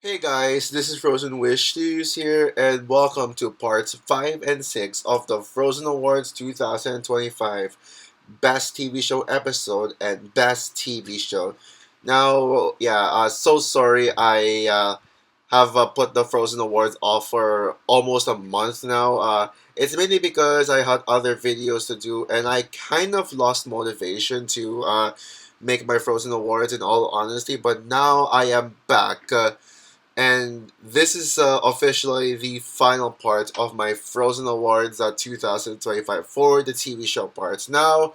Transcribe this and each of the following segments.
Hey guys, this is Frozen Wish Studios here, and welcome to parts 5 and 6 of the Frozen Awards 2025 Best TV Show Episode and Best TV Show. Now, so sorry I have put the Frozen Awards off for almost a month now. It's mainly because I had other videos to do, and I kind of lost motivation to make my Frozen Awards in all honesty, but now I am back. And this is officially the final part of my Frozen Awards 2025 for the TV show parts. Now,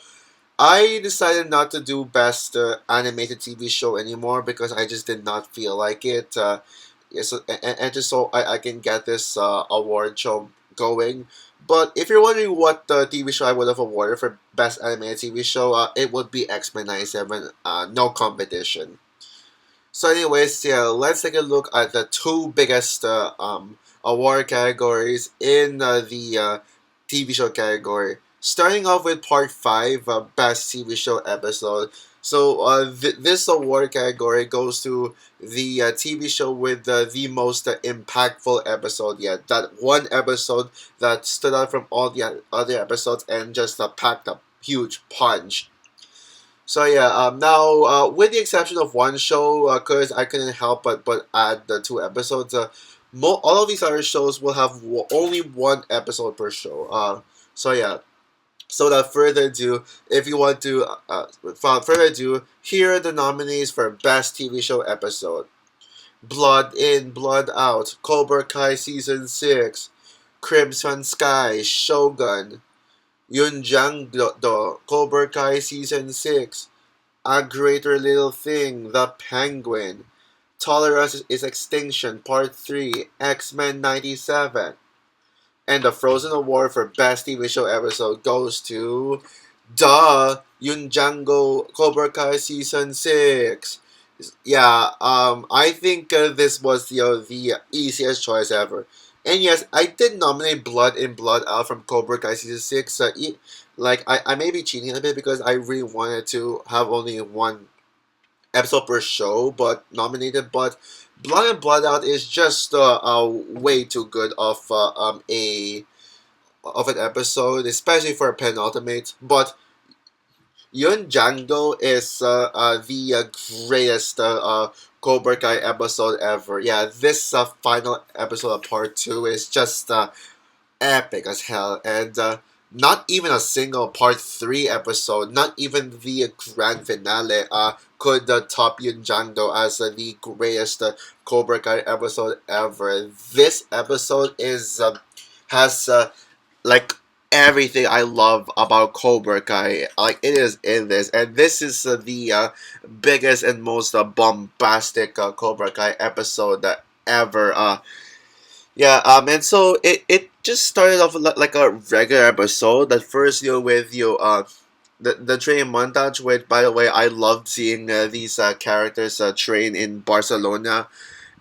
I decided not to do Best Animated TV Show anymore because I just did not feel like it. And just so I can get this award show going. But if you're wondering what TV show I would have awarded for Best Animated TV Show, it would be X-Men 97, no competition. So, anyways, yeah, let's take a look at the two biggest award categories in the TV show category. Starting off with part 5, Best TV Show Episode. So, this award category goes to the TV show with the most impactful episode yet. That one episode that stood out from all the other episodes and just packed a huge punch. So yeah, now with the exception of one show, because I couldn't help but add the two episodes. All of these other shows will have only one episode per show. So yeah. So without further ado, if you want to, without further ado, here are the nominees for Best TV Show Episode: Blood In, Blood Out, Cobra Kai Season 6, Crimson Sky, Shogun, Yunjang Do, Cobra Kai Season 6, A Greater Little Thing, The Penguin, Tolerance is Extinction Part 3, X-Men 97. And the Frozen Award for Best TV Show Episode goes to Yunjango Cobra Kai Season 6. Yeah, I think this was the easiest choice ever. And yes, I did nominate Blood In Blood Out from Cobra Kai Season 6. I may be cheating a bit because I really wanted to have only one episode per show, but nominated. But Blood In Blood Out is just way too good of an episode, especially for a penultimate. But Yun Django is the greatest Cobra Kai episode ever. Yeah, this final episode of part 2 is just epic as hell. And not even a single part 3 episode, not even the grand finale, could top Yun Django as the greatest Cobra Kai episode ever. This episode has like everything I love about Cobra Kai. Like it is in this, and this is the biggest and most bombastic Cobra Kai episode that ever. And so it just started off like a regular episode. That first, with the training montage. Which, by the way, I loved seeing these characters train in Barcelona.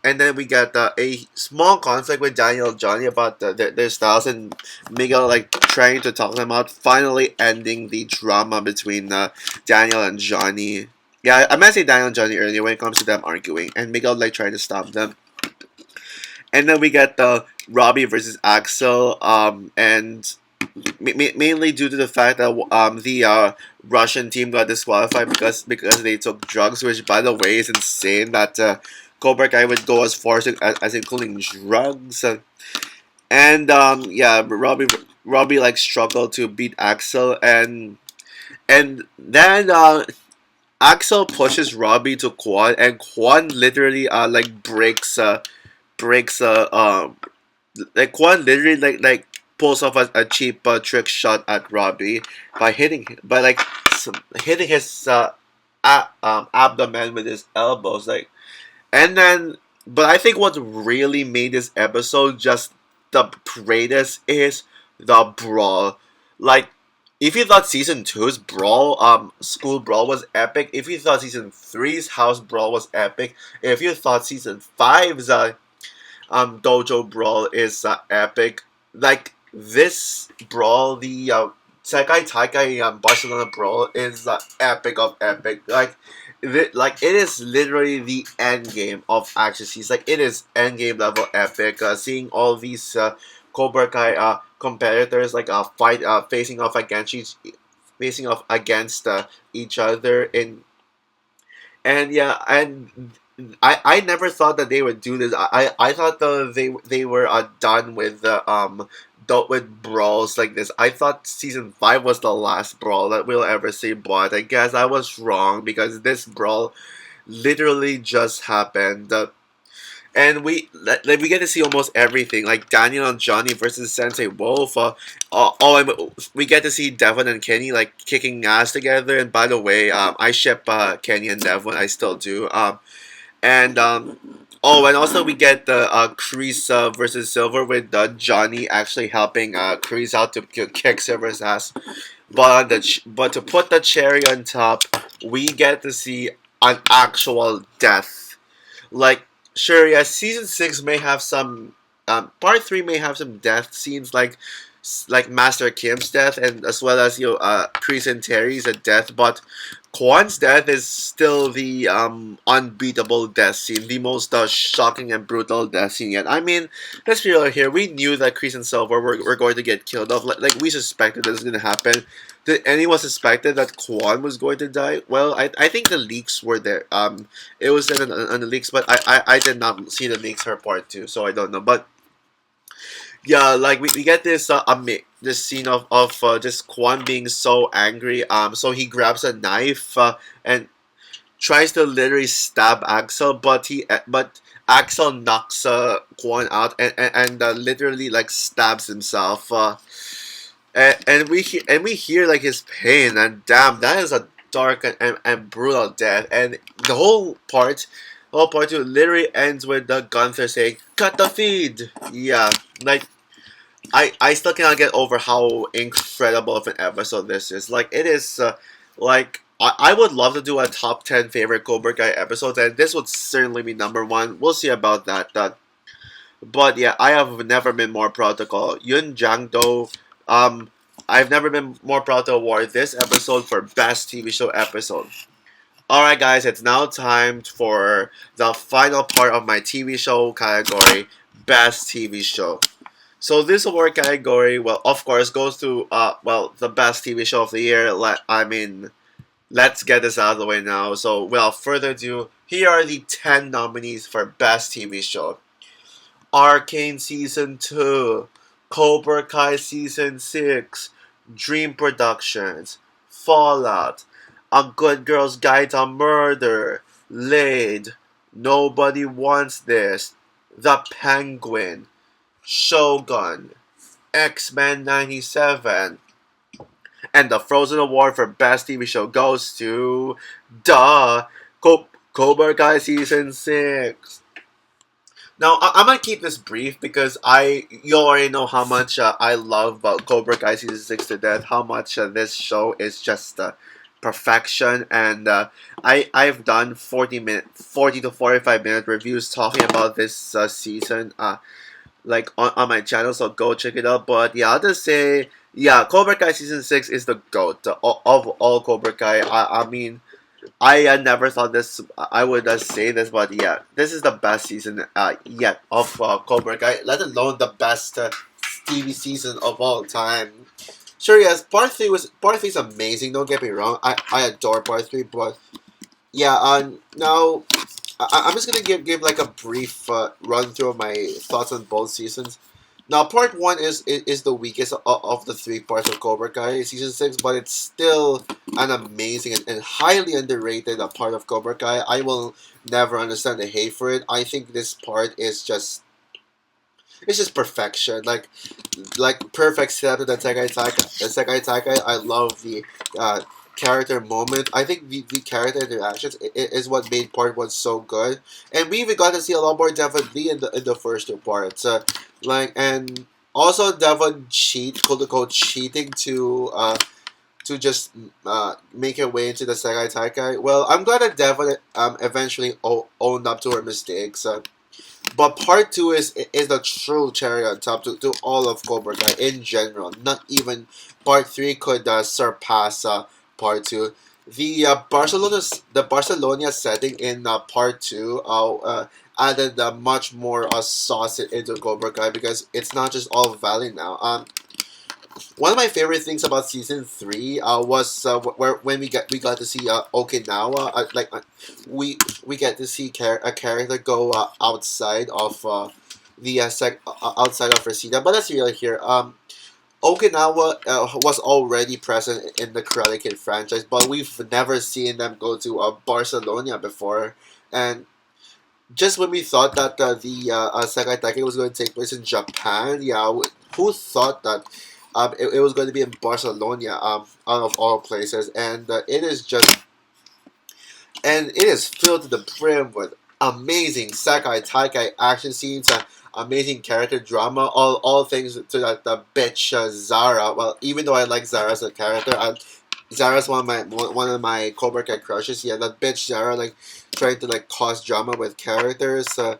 And then we got a small conflict with Daniel and Johnny about their styles, and Miguel like trying to talk them out, finally ending the drama between Daniel and Johnny. Yeah, I meant to say Daniel and Johnny earlier when it comes to them arguing, and Miguel like trying to stop them. And then we get the Robbie versus Axel, and mainly due to the fact that the Russian team got disqualified because they took drugs, which by the way is insane. That Cobra Kai would go as far as including drugs, and Robbie like struggled to beat Axel, and then Axel pushes Robbie to Quan, and Quan literally like breaks like Quan literally pulls off a cheap trick shot at Robbie hitting his abdomen with his elbows, like. And then, but I think what really made this episode just the greatest is the brawl. Like, if you thought season two's brawl, school brawl was epic. If you thought season three's house brawl was epic. If you thought season five's dojo brawl is epic. Like this brawl, the Sekai Taikai Barcelona brawl is epic of epic. Like like it is literally the end game of action scenes. Like it is end game level epic. Seeing all these Cobra Kai competitors like fight facing off against each other in and yeah and. I never thought that they would do this. I thought they were done with the with brawls like this. I thought season 5 was the last brawl that we'll ever see, but I guess I was wrong because this brawl literally just happened. And we get to see almost everything, like Daniel and Johnny versus Sensei Wolf. We get to see Devon and Kenny like kicking ass together. And by the way, I ship Kenny and Devon. I still do. And and also we get the Kreese versus Silver with Johnny actually helping Kreese out to kick Silver's ass. But to put the cherry on top, we get to see an actual death. Like sure, yeah, season 6 may have some part 3 may have some death scenes like Master Kim's death and as well as Chris and Terry's death, but Kwan's death is still the unbeatable death scene, the most shocking and brutal death scene yet. I mean, let's be real here. We knew that Chris and Silver were going to get killed off. Like we suspected this was going to happen. Did anyone suspected that Kwan was going to die? Well, I think the leaks were there. It was said on the leaks, but I did not see the leaks for part 2, so I don't know. But yeah, like we get this this scene of just Kwan being so angry. So he grabs a knife and tries to literally stab Axel, but Axel knocks Kwan out and literally like stabs himself. And we hear like his pain, and damn, that is a dark and brutal death. And the whole part 2 literally ends with the Gunther saying, "Cut the feed." Yeah, like I still cannot get over how incredible of an episode this is. Like it is, I would love to do a top 10 favorite Cobra Kai episodes, and this would certainly be number one. We'll see about that. But yeah, I have never been more proud to call Yun Jang Do. I've never been more proud to award this episode for best TV show episode. Alright guys, it's now time for the final part of my TV show category, best TV show. So this award category, well, of course, goes to the best TV show of the year. Let's get this out of the way now. So without further ado, here are the 10 nominees for best TV show: Arcane season 2, Cobra Kai season 6, Dream Productions, Fallout, A Good Girl's Guide to Murder, Laid, Nobody Wants This, The Penguin, Shogun, X-Men 97, and the Frozen Award for Best TV Show goes to Cobra Kai Season 6. Now, I'm gonna keep this brief because you already know how much I love about Cobra Kai Season 6 to death, how much this show is just perfection, and I've done 40 to 45 minute reviews talking about this season like on my channel, so go check it out. But yeah, I'll just say, yeah, Cobra Kai Season 6 is the GOAT of all Cobra Kai. I mean, I never thought I would say this, but yeah, this is the best season yet of Cobra Kai, let alone the best TV season of all time. Sure, yes, part 3 is amazing, don't get me wrong. I adore part 3, but yeah, now I'm just gonna give like a brief run through of my thoughts on both seasons. Now, part 1 is the weakest of the 3 parts of Cobra Kai season 6, but it's still an amazing and highly underrated part of Cobra Kai. I will never understand the hate for it. I think this part is just it's just perfection, like perfect setup to the Sekai Taikai. I love the character moment. I think the character interactions is what made part 1 so good, and we even got to see a lot more Devon Lee in the first 2 parts. And also Devon quote unquote cheating to just make her way into the Sekai Taikai. Well, I'm glad that Devon eventually owned up to her mistakes. But part 2 is the true cherry on top to all of Cobra Kai in general. Not even part 3 could surpass part 2. The Barcelona setting in part two added much more sauce into Cobra Kai because it's not just all Valley now. One of my favorite things about season three was where when we got to see Okinawa we get to see a character go outside of outside of Reseda, but that's really here. Okinawa was already present in the Karate Kid franchise, but we've never seen them go to Barcelona before. And just when we thought that Sekai Taikai was going to take place in Japan, yeah, who thought that it was going to be in Barcelona, out of all places, and it is filled to the brim with amazing Sekai Taikai action scenes and amazing character drama. All things to that the bitch Zara. Well, even though I like Zara as a character, Zara's one of my Cobra Kai crushes. Yeah, that bitch Zara like trying to like cause drama with characters, and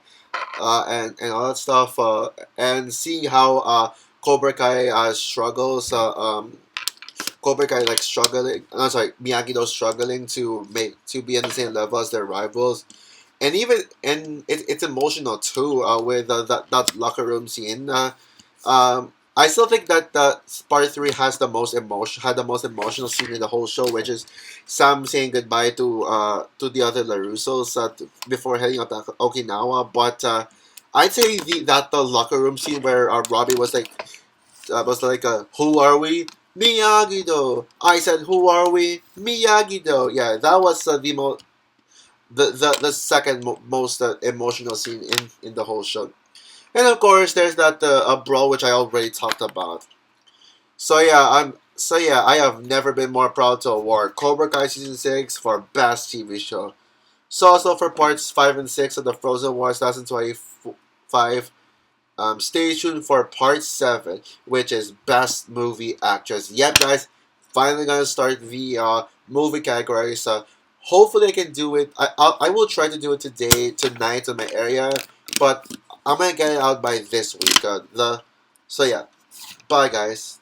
all that stuff. And see how Cobra Kai struggles. Cobra Kai like struggling. No, sorry, Miyagi-Do struggling to be on the same level as their rivals, and it's emotional too. With that locker room scene. I still think that part three has the most emotional scene in the whole show, which is Sam saying goodbye to the other Larussos before heading out to Okinawa. But I'd say the locker room scene where Robbie was like who are we? Miyagi-Do. I said, who are we? Miyagi-Do. Yeah, that was the second most emotional scene in the whole show. And of course, there's that brawl which I already talked about. I have never been more proud to award Cobra Kai season 6 for best TV show. So also for parts 5 and 6 of the Frozen Wars 2025. Stay tuned for part 7, which is Best Movie Actress. Yep, guys, finally gonna start the movie category. So hopefully I can do it. I will try to do it tonight in my area, but I'm gonna get it out by this week. So yeah, bye guys.